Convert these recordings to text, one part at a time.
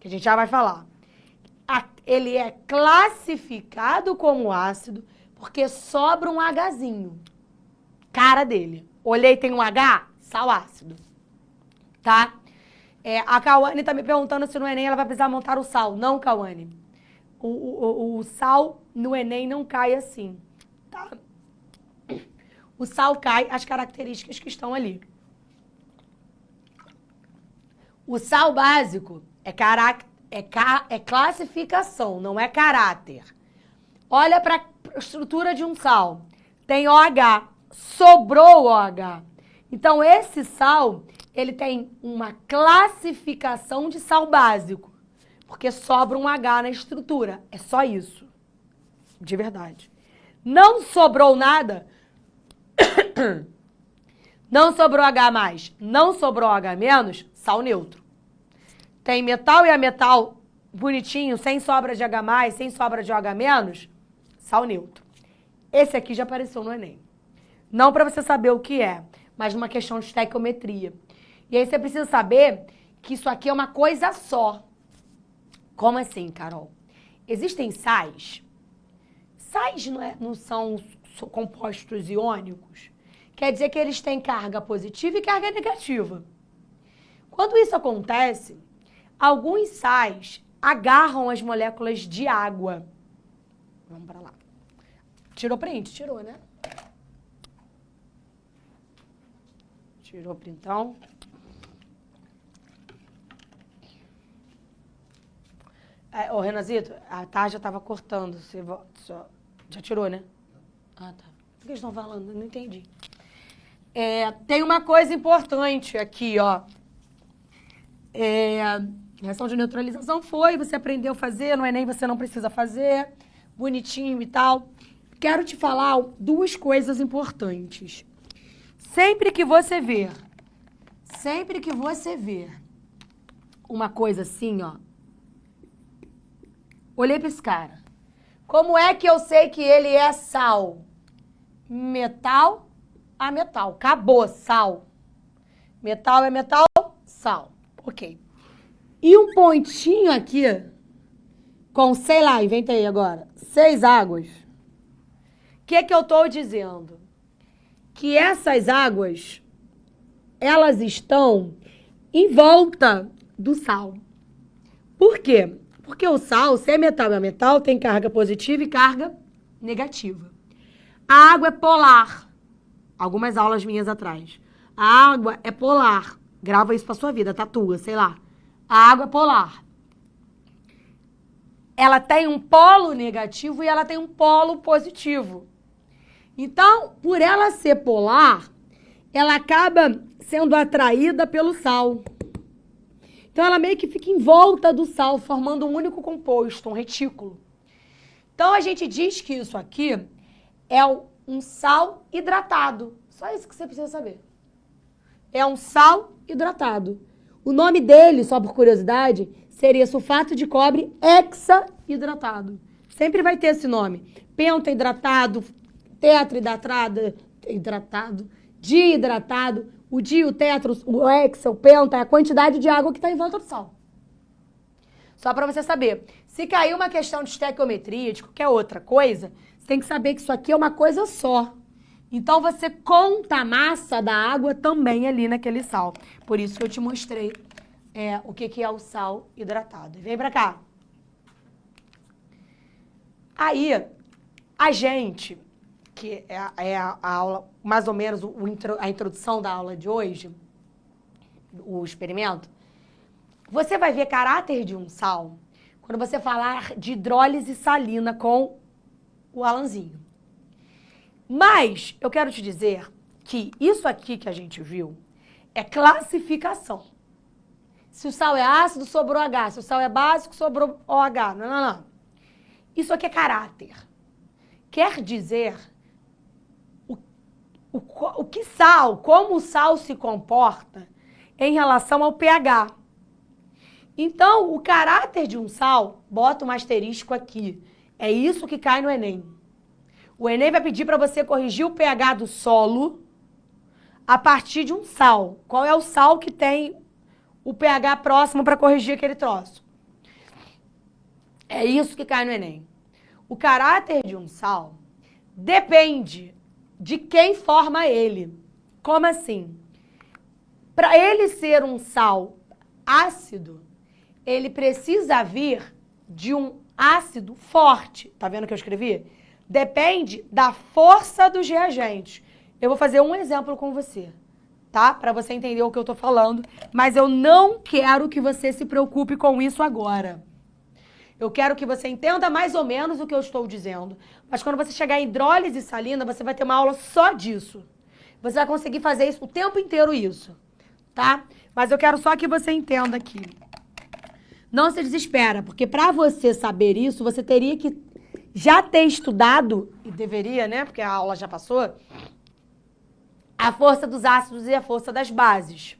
que a gente já vai falar. Ele é classificado como ácido porque sobra um Hzinho. Cara dele. Olhei, tem um H? Sal ácido. Tá? A Cauane tá me perguntando se no Enem ela vai precisar montar o sal. Não, Cauane. O sal no Enem não cai assim. Tá? O sal cai as características que estão ali. O sal básico é classificação, não é caráter. Olha para a estrutura de um sal. Tem OH, sobrou OH. Então, esse sal, ele tem uma classificação de sal básico, porque sobra um H na estrutura. É só isso. De verdade. Não sobrou nada. Não sobrou H mais, não sobrou H menos, sal neutro. Tem metal e ametal bonitinho, sem sobra de H mais, sem sobra de OH menos, sal neutro. Esse aqui já apareceu no Enem. Não para você saber o que é, mas numa questão de estequiometria. E aí você precisa saber que isso aqui é uma coisa só. Como assim, Carol? Existem sais. Sais não são compostos iônicos. Quer dizer que eles têm carga positiva e carga negativa. Quando isso acontece, alguns sais agarram as moléculas de água. Vamos para lá. Tirou print? Tirou, né? Tirou printão. Ô, Renazito, a tarde já estava cortando. Você já tirou, né? Ah, tá. O que eles estão falando? Eu não entendi. Tem uma coisa importante aqui, ó. Reação de neutralização você aprendeu a fazer, no Enem você não precisa fazer, bonitinho e tal. Quero te falar duas coisas importantes. Sempre que você ver uma coisa assim, ó, olhei para esse cara. Como é que eu sei que ele é sal? Metal a metal. Acabou, sal. Metal é metal, sal. Ok. E um pontinho aqui, com, sei lá, inventei agora, 6 águas. O que eu estou dizendo? Que essas águas, elas estão em volta do sal. Por quê? Porque o sal, se é metal e metal, tem carga positiva e carga negativa. A água é polar. Algumas aulas minhas atrás. A água é polar. Grava isso pra sua vida, tatua, sei lá. A água é polar. Ela tem um polo negativo e ela tem um polo positivo. Então, por ela ser polar, ela acaba sendo atraída pelo sal. Então, ela meio que fica em volta do sal, formando um único composto, um retículo. Então, a gente diz que isso aqui é um sal hidratado. Só isso que você precisa saber. É um sal hidratado. O nome dele, só por curiosidade, seria sulfato de cobre hexahidratado. Sempre vai ter esse nome. Pentahidratado, tetrahidratado, dihidratado. O di, o tetro, o hexa, o penta é a quantidade de água que está em volta do sal. Só para você saber. Se cair uma questão de estequiometria, de qualquer outra coisa, você tem que saber que isso aqui é uma coisa só. Então, você conta a massa da água também ali naquele sal. Por isso que eu te mostrei o que é o sal hidratado. Vem pra cá. Aí, a gente, que é a aula, mais ou menos a introdução da aula de hoje, o experimento, você vai ver caráter de um sal quando você falar de hidrólise salina com o Alanzinho. Mas eu quero te dizer que isso aqui que a gente viu é classificação. Se o sal é ácido, sobrou H. Se o sal é básico, sobrou OH. Não. Isso aqui é caráter. Quer dizer o que sal, como o sal se comporta em relação ao pH. Então, o caráter de um sal, bota um asterisco aqui. É isso que cai no Enem. O Enem vai pedir para você corrigir o pH do solo a partir de um sal. Qual é o sal que tem o pH próximo para corrigir aquele troço? É isso que cai no Enem. O caráter de um sal depende de quem forma ele. Como assim? Para ele ser um sal ácido, ele precisa vir de um ácido forte. Tá vendo o que eu escrevi? Depende da força dos reagentes. Eu vou fazer um exemplo com você, tá? Para você entender o que eu tô falando, mas eu não quero que você se preocupe com isso agora. Eu quero que você entenda mais ou menos o que eu estou dizendo, mas quando você chegar em hidrólise salina, você vai ter uma aula só disso. Você vai conseguir fazer isso o tempo inteiro isso, tá? Mas eu quero só que você entenda aqui. Não se desespera, porque para você saber isso, você teria que já ter estudado, e deveria, né, porque a aula já passou, a força dos ácidos e a força das bases,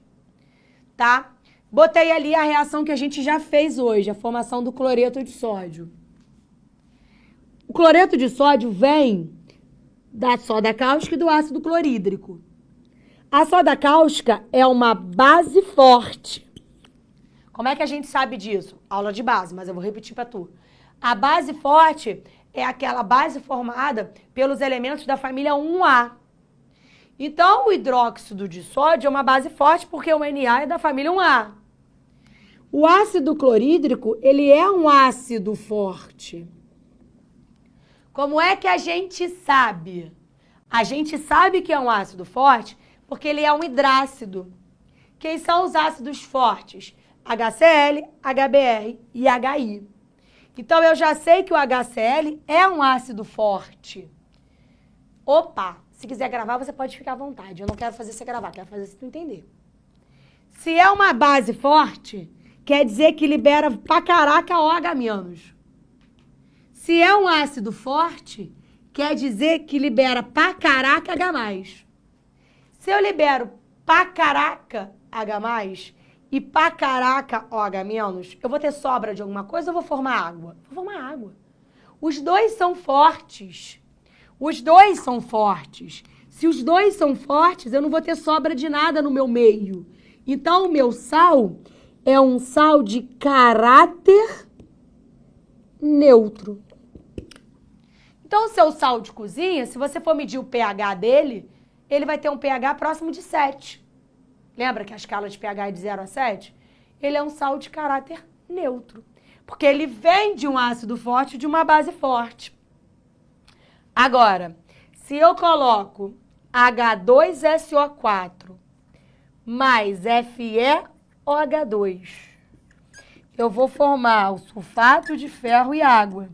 tá? Botei ali a reação que a gente já fez hoje, a formação do cloreto de sódio. O cloreto de sódio vem da soda cáustica e do ácido clorídrico. A soda cáustica é uma base forte. Como é que a gente sabe disso? Aula de base, mas eu vou repetir para tu. A base forte é aquela base formada pelos elementos da família 1A. Então, o hidróxido de sódio é uma base forte porque o Na é da família 1A. O ácido clorídrico, ele é um ácido forte. Como é que a gente sabe? A gente sabe que é um ácido forte porque ele é um hidrácido. Quem são os ácidos fortes? HCl, HBr e HI. Então, eu já sei que o HCl é um ácido forte. Opa, se quiser gravar, você pode ficar à vontade. Eu não quero fazer você gravar, quero fazer você entender. Se é uma base forte, quer dizer que libera pra caraca OH-. Se é um ácido forte, quer dizer que libera pra caraca H+. Se eu libero pra caraca H+, e pra caraca OH-, eu vou ter sobra de alguma coisa ou vou formar água? Vou formar água. Os dois são fortes. Os dois são fortes. Se os dois são fortes, eu não vou ter sobra de nada no meu meio. Então, o meu sal é um sal de caráter neutro. Então, o seu sal de cozinha, se você for medir o pH dele, ele vai ter um pH próximo de 7. Lembra que a escala de pH é de 0 a 7? Ele é um sal de caráter neutro. Porque ele vem de um ácido forte e de uma base forte. Agora, se eu coloco H2SO4 mais FeOH2, eu vou formar o sulfato de ferro e água.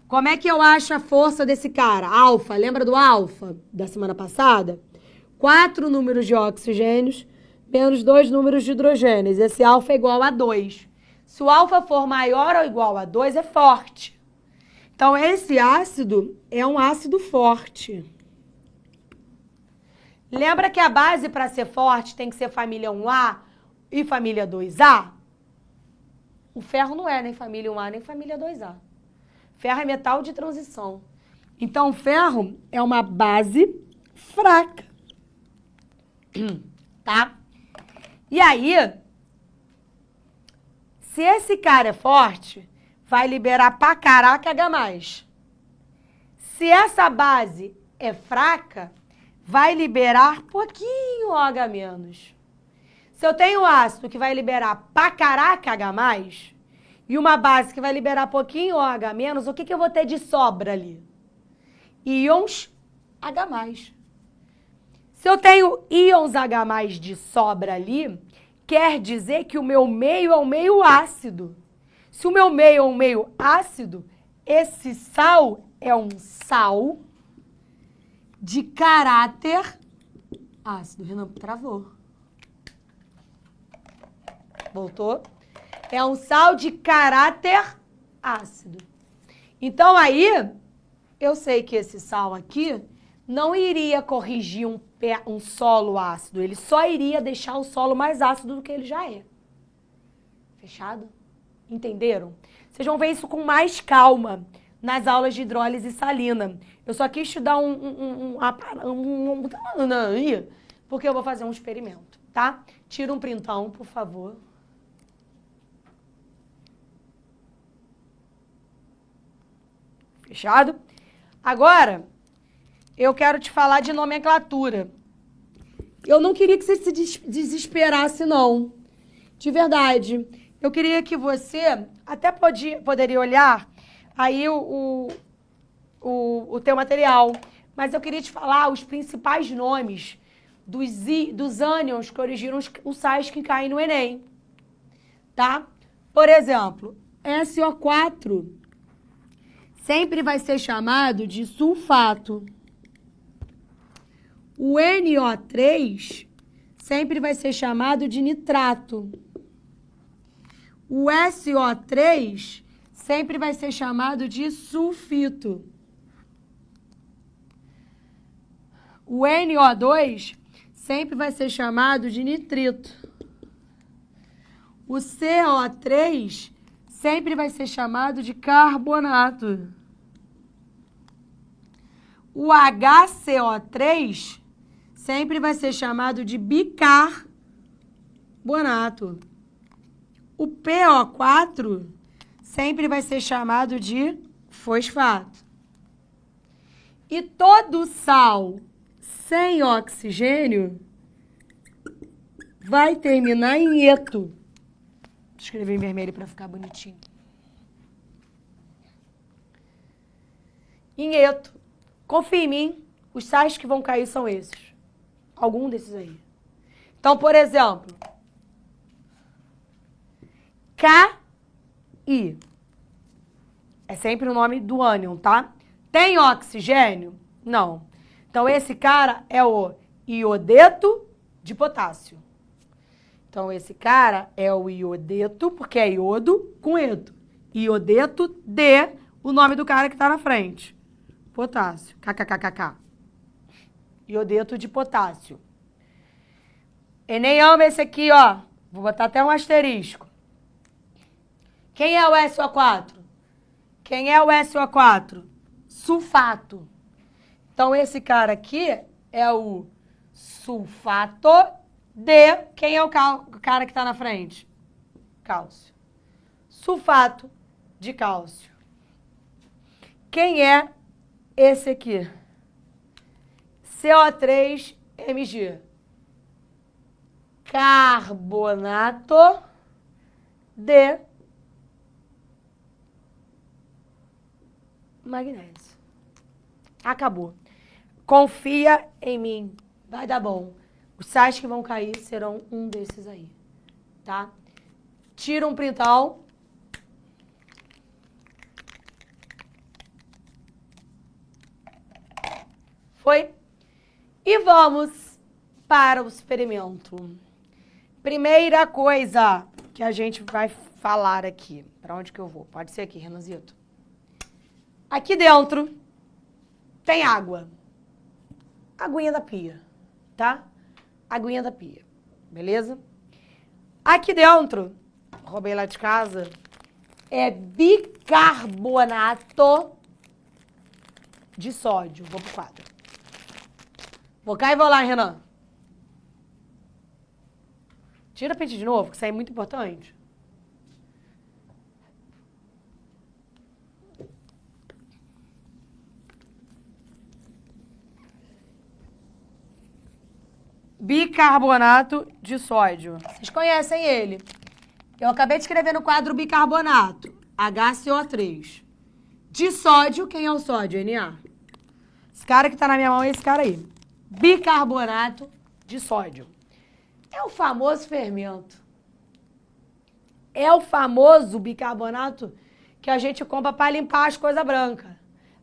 Como é que eu acho a força desse cara? Alfa, lembra do alfa da semana passada? 4 números de oxigênios menos 2 números de hidrogênios. Esse alfa é igual a 2. Se o alfa for maior ou igual a 2, é forte. Então, esse ácido é um ácido forte. Lembra que a base para ser forte tem que ser família 1A e família 2A? O ferro não é nem família 1A nem família 2A. Ferro é metal de transição. Então, o ferro é uma base fraca. Tá? E aí, se esse cara é forte, vai liberar pra caraca H+. Se essa base é fraca, vai liberar pouquinho OH-. Se eu tenho um ácido que vai liberar pra caraca H+, e uma base que vai liberar pouquinho OH-, o que eu vou ter de sobra ali? Íons H+. Se eu tenho íons H+ de sobra ali, quer dizer que o meu meio é um meio ácido. Se o meu meio é um meio ácido, esse sal é um sal de caráter ácido. Renan, travou. Voltou? É um sal de caráter ácido. Então, aí, eu sei que esse sal aqui não iria corrigir um solo ácido. Ele só iria deixar o solo mais ácido do que ele já é. Fechado? Entenderam? Vocês vão ver isso com mais calma nas aulas de hidrólise salina. Eu só quis te dar porque eu vou fazer um experimento. tá? Tira um printão, por favor. Fechado? Agora, eu quero te falar de nomenclatura. Eu não queria que você se desesperasse, não. De verdade. Eu queria que você até poderia olhar aí o teu material. Mas eu queria te falar os principais nomes dos ânions que originam os sais que caem no Enem. Tá? Por exemplo, SO4 sempre vai ser chamado de sulfato. O NO3 sempre vai ser chamado de nitrato. O SO3 sempre vai ser chamado de sulfito. O NO2 sempre vai ser chamado de nitrito. O CO3 sempre vai ser chamado de carbonato. O HCO3 sempre vai ser chamado de bicarbonato. O PO4 sempre vai ser chamado de fosfato. E todo sal sem oxigênio vai terminar em eto. Vou escrever em vermelho para ficar bonitinho. Em eto. Confia em mim, os sais que vão cair são esses. Algum desses aí. Então, por exemplo, Ki. É sempre o nome do ânion, tá? Tem oxigênio? Não. Então, esse cara é o iodeto de potássio. Então, esse cara é o iodeto, porque é iodo com eto. Iodeto de, o nome do cara que tá na frente. Potássio. KKKKK. Iodeto de potássio. Enem ama esse aqui, ó. Vou botar até um asterisco. Quem é o SO4? Quem é o SO4? Sulfato. Então, esse cara aqui é o sulfato de... Quem é o cara que está na frente? Cálcio. Sulfato de cálcio. Quem é esse aqui? CO3Mg. Carbonato de magnésio. Acabou. Confia em mim. Vai dar bom. Os sais que vão cair serão um desses aí. Tá? Tira um printão. Foi? E vamos para o experimento. Primeira coisa que a gente vai falar aqui. Para onde que eu vou? Pode ser aqui, Renanzito. Aqui dentro tem água. Aguinha da pia, tá? Aguinha da pia, beleza? Aqui dentro, roubei lá de casa, é bicarbonato de sódio. Vou pro quadro. Vou cá e vou lá, Renan. Tira a pente de novo, que isso aí é muito importante. Bicarbonato de sódio. Vocês conhecem ele. Eu acabei de escrever no quadro bicarbonato. HCO3. De sódio, quem é o sódio? Na. Esse cara que tá na minha mão é esse cara aí. Bicarbonato de sódio. É o famoso fermento. É o famoso bicarbonato que a gente compra para limpar as coisas brancas.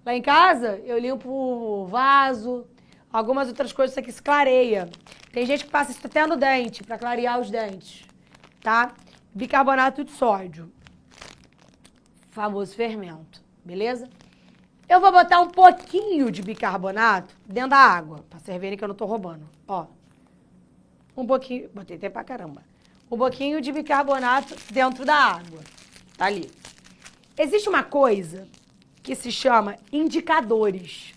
Lá em casa, eu limpo o vaso, algumas outras coisas, isso aqui se clareia. Tem gente que passa isso até no dente, para clarear os dentes, tá? Bicarbonato de sódio. Famoso fermento, beleza? Eu vou botar um pouquinho de bicarbonato dentro da água, para vocês verem que eu não tô roubando. Ó, um pouquinho, botei até pra caramba. Um pouquinho de bicarbonato dentro da água, tá ali. Existe uma coisa que se chama indicadores.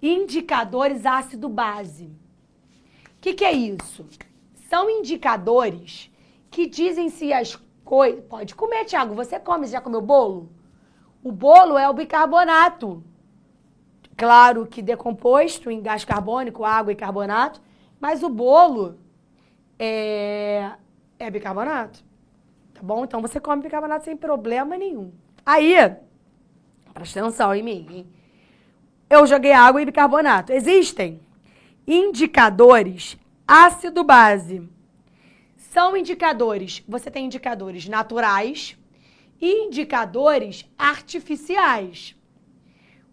Indicadores ácido-base. que é isso? São indicadores que dizem se as coisas... Pode comer, Thiago. Você come, você já comeu bolo? O bolo é o bicarbonato. Claro que decomposto em gás carbônico, água e carbonato, mas o bolo é bicarbonato. Tá bom? Então você come bicarbonato sem problema nenhum. Aí, presta atenção em mim, hein? Eu joguei água e bicarbonato. Existem indicadores ácido-base. São indicadores, você tem indicadores naturais e indicadores artificiais.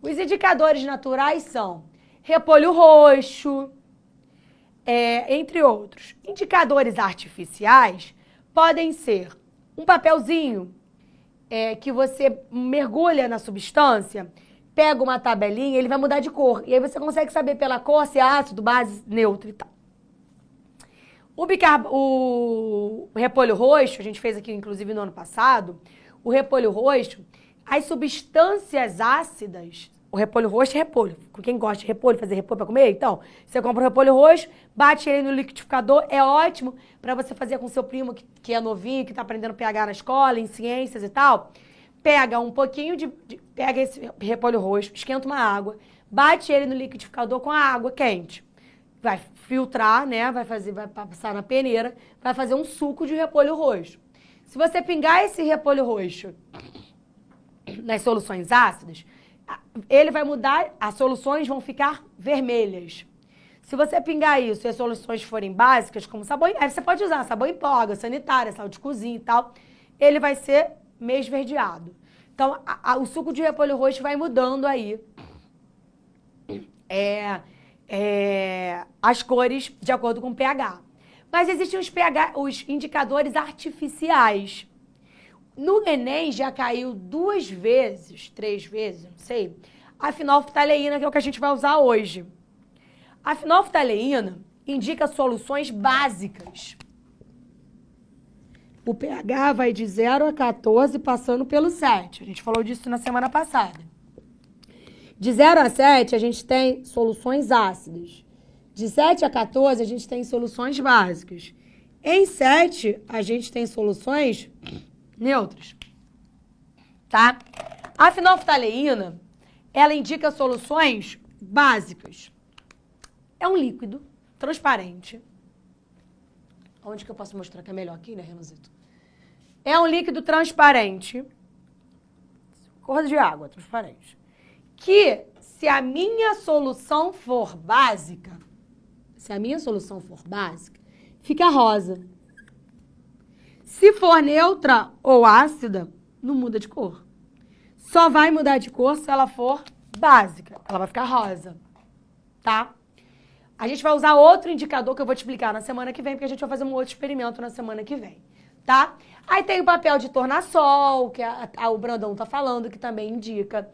Os indicadores naturais são repolho roxo, entre outros. Indicadores artificiais podem ser um papelzinho que você mergulha na substância, pega uma tabelinha, ele vai mudar de cor. E aí você consegue saber pela cor se é ácido, base, neutro e tal. O repolho roxo, a gente fez aqui inclusive no ano passado, o repolho roxo, as substâncias ácidas, o repolho roxo é repolho. Quem gosta de repolho, fazer repolho para comer, então, você compra o repolho roxo, bate ele no liquidificador, é ótimo para você fazer com seu primo que é novinho, que está aprendendo pH na escola, em ciências e tal. Pega um pouquinho pega esse repolho roxo, esquenta uma água, bate ele no liquidificador com a água quente. Vai filtrar, né? Vai passar na peneira, vai fazer um suco de repolho roxo. Se você pingar esse repolho roxo nas soluções ácidas, ele vai mudar, as soluções vão ficar vermelhas. Se você pingar isso e as soluções forem básicas, como sabão, aí você pode usar sabão em pó, água sanitária, sal de cozinha e tal, ele vai ser meio esverdeado. Então, o suco de repolho roxo vai mudando aí as cores de acordo com o pH. Mas existem os indicadores artificiais. No Enem já caiu 2 vezes, 3 vezes, não sei, a fenolftaleína, que é o que a gente vai usar hoje. A fenolftaleína indica soluções básicas. O pH vai de 0 a 14, passando pelo 7. A gente falou disso na semana passada. De 0 a 7, a gente tem soluções ácidas. De 7 a 14, a gente tem soluções básicas. Em 7, a gente tem soluções neutras. Tá? A fenolftaleína, ela indica soluções básicas. É um líquido transparente. Onde que eu posso mostrar que é melhor aqui, né, Renanzito? É um líquido transparente. Cor de água, transparente. Que, se a minha solução for básica, fica rosa. Se for neutra ou ácida, não muda de cor. Só vai mudar de cor se ela for básica. Ela vai ficar rosa. Tá? A gente vai usar outro indicador que eu vou te explicar na semana que vem, porque a gente vai fazer um outro experimento na semana que vem. Tá? Aí tem o papel de tornassol, que o Brandão tá falando, que também indica.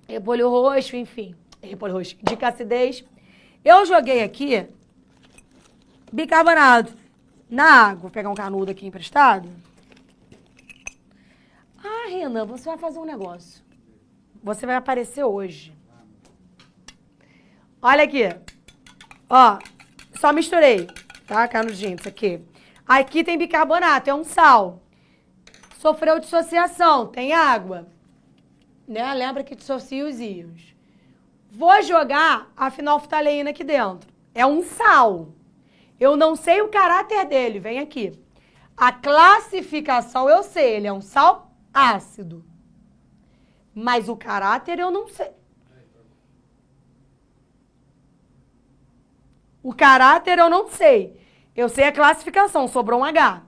Repolho roxo, enfim. Repolho roxo, indica acidez. Eu joguei aqui bicarbonato na água. Vou pegar um canudo aqui emprestado. Ah, Renan, você vai fazer um negócio. Você vai aparecer hoje. Olha aqui. Ó, só misturei, tá? Canudinho, isso aqui. Aqui tem bicarbonato, é um sal. Sofreu dissociação, tem água. Né? Lembra que dissocia os íons. Vou jogar a fenolftaleína aqui dentro. É um sal. Eu não sei o caráter dele, vem aqui. A classificação eu sei, ele é um sal ácido. Mas o caráter eu não sei. O caráter eu não sei. Eu sei a classificação, sobrou um H.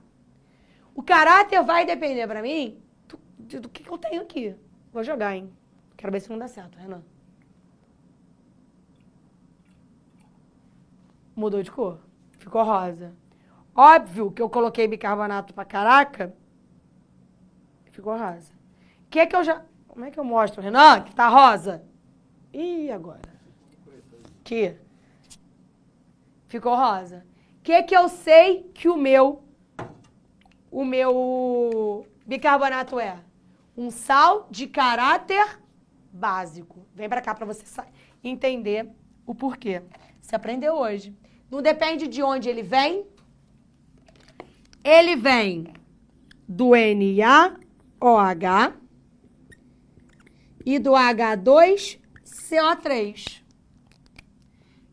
O caráter vai depender pra mim do que eu tenho aqui. Vou jogar, hein? Quero ver se não dá certo, Renan. Mudou de cor. Ficou rosa. Óbvio que eu coloquei bicarbonato pra caraca. Ficou rosa. Que eu já... Como é que eu mostro, Renan, que tá rosa? Ih, agora. Que? Ficou rosa. Que eu sei que o meu bicarbonato é? Um sal de caráter básico. Vem pra cá pra você entender o porquê. Você aprendeu hoje. Não depende de onde ele vem. Ele vem do NaOH e do H2CO3.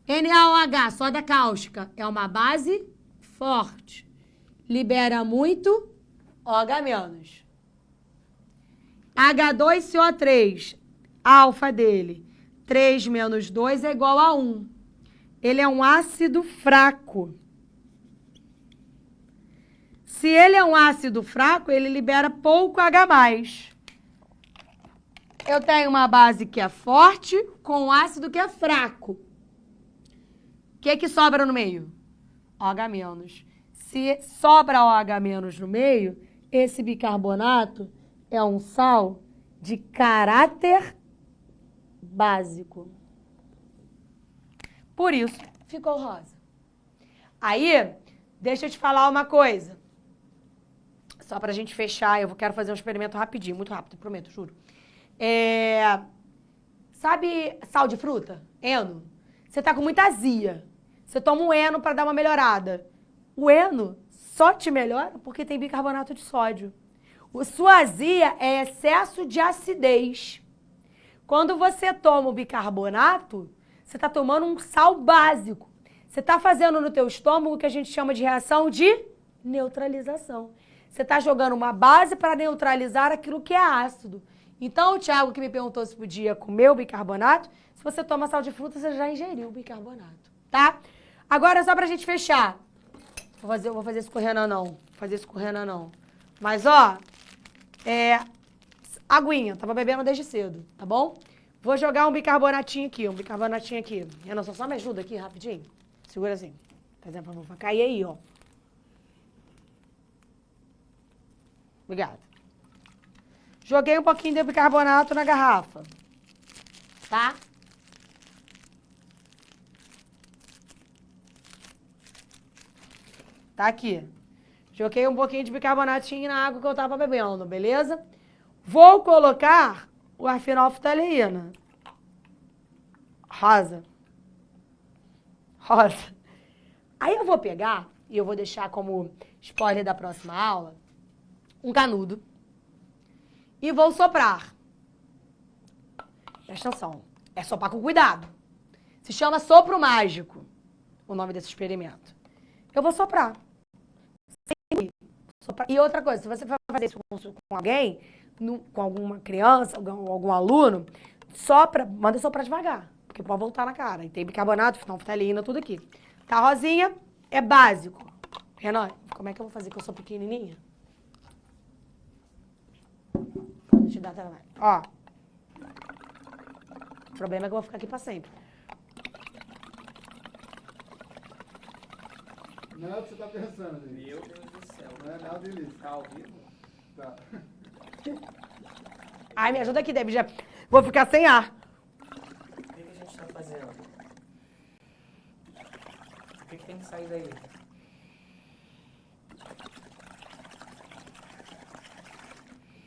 NaOH, soda cáustica, é uma base forte. Libera muito OH-. H2CO3, alfa dele, 3 menos 2 é igual a 1. Ele é um ácido fraco. Se ele é um ácido fraco, ele libera pouco H+. Eu tenho uma base que é forte com um ácido que é fraco. O que sobra no meio? OH-. Se sobra OH- no meio, esse bicarbonato é um sal de caráter básico. Por isso, ficou rosa. Aí, deixa eu te falar uma coisa. Só pra gente fechar, eu quero fazer um experimento rapidinho, muito rápido, prometo, juro. Sabe sal de fruta? Eno? Você tá com muita azia. Você toma um Eno pra dar uma melhorada. O Eno só te melhora porque tem bicarbonato de sódio. Sua azia é excesso de acidez. Quando você toma o bicarbonato, você está tomando um sal básico. Você está fazendo no teu estômago o que a gente chama de reação de neutralização. Você está jogando uma base para neutralizar aquilo que é ácido. Então, o Thiago que me perguntou se podia comer o bicarbonato, se você toma sal de fruta, você já ingeriu o bicarbonato, tá? Agora, só pra gente fechar. Vou fazer isso correndo não. Vou fazer isso correndo não. Mas, ó, aguinha, tava bebendo desde cedo, tá bom? Vou jogar um bicarbonatinho aqui. Renan, só me ajuda aqui rapidinho. Segura assim. Por exemplo, vou cair aí, ó. Obrigada. Joguei um pouquinho de bicarbonato na garrafa. Tá? Tá aqui. Joguei um pouquinho de bicarbonatinho na água que eu tava bebendo, beleza? Vou colocar o fenolftaleína. Rosa. Aí eu vou pegar, e eu vou deixar como spoiler da próxima aula, um canudo. E vou soprar. Presta atenção. É soprar com cuidado. Se chama sopro mágico, o nome desse experimento. Eu vou soprar. E outra coisa, se você for fazer isso com alguém, com alguma criança, algum aluno, manda soprar devagar, porque pode voltar na cara. E tem bicarbonato, fenolftaleína, tudo aqui. Tá, Rosinha? É básico. Renan, como é que eu vou fazer que eu sou pequenininha? Vou te dar trabalho. Ó. O problema é que eu vou ficar aqui pra sempre. Não é o que você tá pensando, gente. Meu Deus do céu. Não é nada disso. Tá ao vivo? Tá. Ai, me ajuda aqui, David. Já vou ficar sem ar. O que a gente tá fazendo? O que tem que sair daí?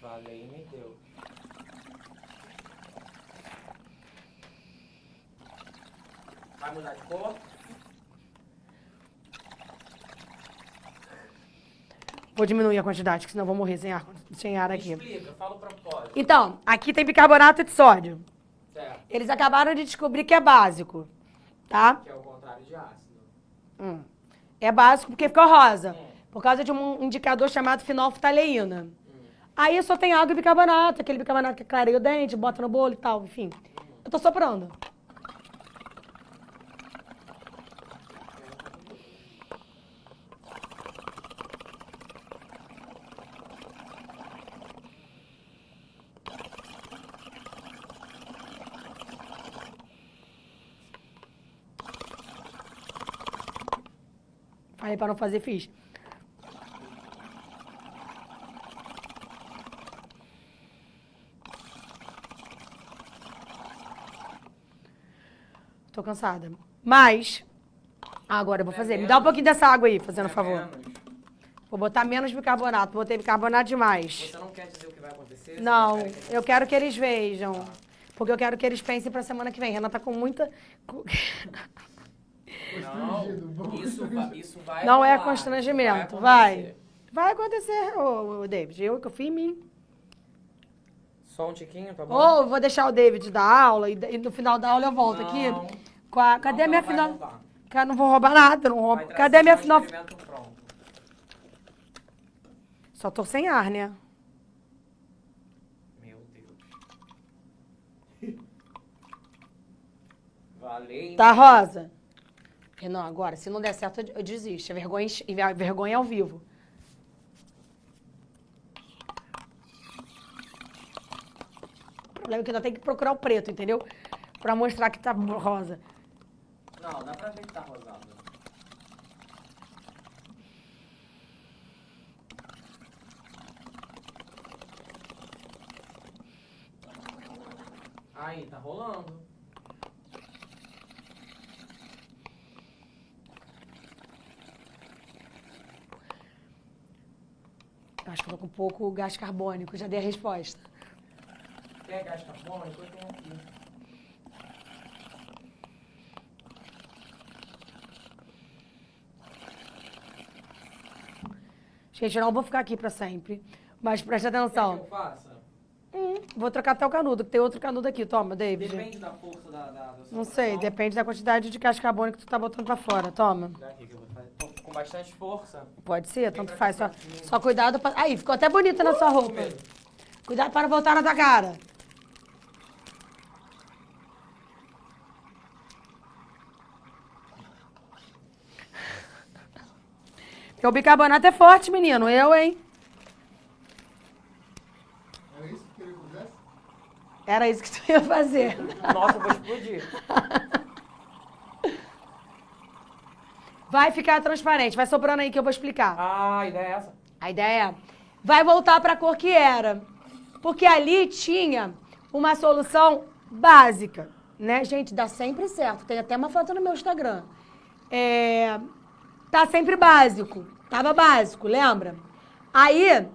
Valeu, me deu. Vai mudar de cor? Vou diminuir a quantidade, que senão eu vou morrer sem ar aqui. Explica, fala o propósito. Então, aqui tem bicarbonato de sódio. Certo. Eles acabaram de descobrir que é básico, tá? Que é o contrário de ácido. É básico porque ficou rosa. Por causa de um indicador chamado fenolftaleína. Aí só tem água e bicarbonato, aquele bicarbonato que clareia o dente, bota no bolo e tal, enfim. Eu tô soprando. Falei pra não fazer, fiz. Tô cansada. Mas, agora eu vou fazer. Me dá um pouquinho dessa água aí, fazendo favor. Vou botar menos bicarbonato. Botei bicarbonato demais. Você não quer dizer o que vai acontecer? Não, eu quero que eles vejam. Porque eu quero que eles pensem pra semana que vem. Renan tá com muita... Não, isso vai Não é rolar, constrangimento, isso vai. Vai aconteter, ô David. Eu confio em mim. Só um tiquinho, tá bom? Ou eu vou deixar o David dar aula e no final da aula eu volto Não. aqui. Cadê a minha Não, vai final? roubar. Cara, não vou roubar nada, não roubo. Vai trazer Cadê a minha um final? experimento pronto. Só tô sem ar, né? Meu Deus. Valeu. Tá, Rosa? Renan, agora, se não der certo, eu desisto. É vergonha ao vivo. O problema é que ainda tem que procurar o preto, entendeu? Pra mostrar que tá rosa. Não, dá pra ver que tá rosado. Aí, tá rolando. Acho que eu tô com pouco gás carbônico, já dei a resposta. Quer gás carbônico? Eu tenho aqui. Gente, eu não vou ficar aqui pra sempre. Mas preste Quer que atenção. eu faça? Vou trocar até o canudo, que tem outro canudo aqui. Toma, David. Depende da força do seu Não sei, coração. depende da quantidade de gás carbônico que tu tá botando pra fora. Toma. Daqui que eu vou fazer. Tô com bastante força. Pode ser, tanto pra faz. cá, Só, pra mim. só cuidado pra... Aí, ficou até bonita na sua roupa. medo. Cuidado para voltar na tua cara. Porque o bicarbonato é forte, menino. Eu, hein? Era isso que queria que eu fizesse? Era isso que tu ia fazer. Nossa, eu vou explodir. Vai ficar transparente. Vai soprando aí que eu vou explicar. Ah, a ideia é essa. A ideia é, vai voltar para a cor que era. Porque ali tinha uma solução básica, né? Gente, dá sempre certo. Tem até uma foto no meu Instagram. Tá sempre básico. Tava básico, lembra? Aí,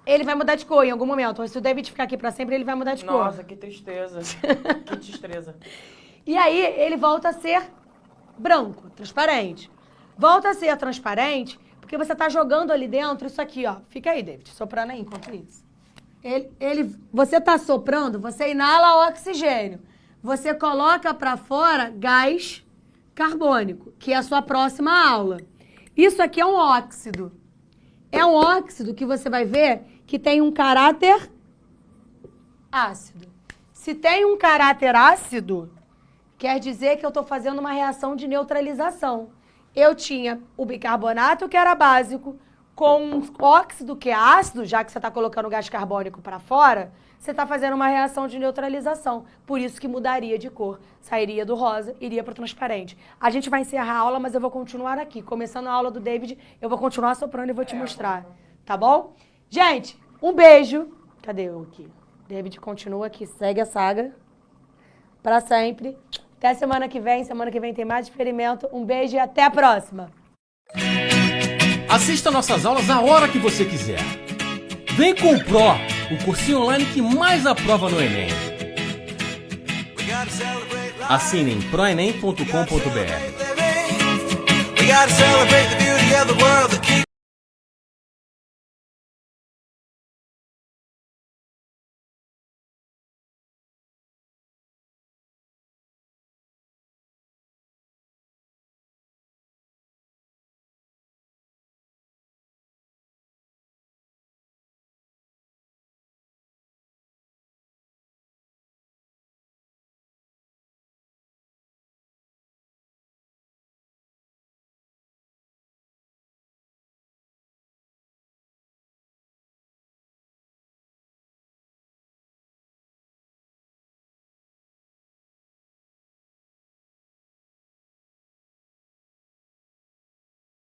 ele vai mudar de cor em algum momento. Se o David ficar aqui para sempre, ele vai mudar de cor. Nossa, que tristeza. Que tristeza. E aí, ele volta a ser branco, transparente. Volta a ser transparente porque você tá jogando ali dentro isso aqui, ó. Fica aí, David, soprando aí enquanto isso. Você tá soprando, você inala oxigênio. Você coloca para fora gás carbônico, que é a sua próxima aula. Isso aqui é um óxido. É um óxido que você vai ver que tem um caráter ácido. Se tem um caráter ácido, quer dizer que eu estou fazendo uma reação de neutralização. Eu tinha o bicarbonato, que era básico, com um óxido, que é ácido, já que você está colocando gás carbônico para fora, você está fazendo uma reação de neutralização. Por isso que mudaria de cor. Sairia do rosa, iria para o transparente. A gente vai encerrar a aula, mas eu vou continuar aqui. Começando a aula do David, eu vou continuar soprando e vou te mostrar. Tá bom? Gente, um beijo. Cadê eu aqui? David continua aqui, segue a saga. Para sempre. Até semana que vem. Semana que vem tem mais experimento. Um beijo e até a próxima. Assista nossas aulas a hora que você quiser. Vem com o Pro, o cursinho online que mais aprova no Enem. Assine em proenem.com.br.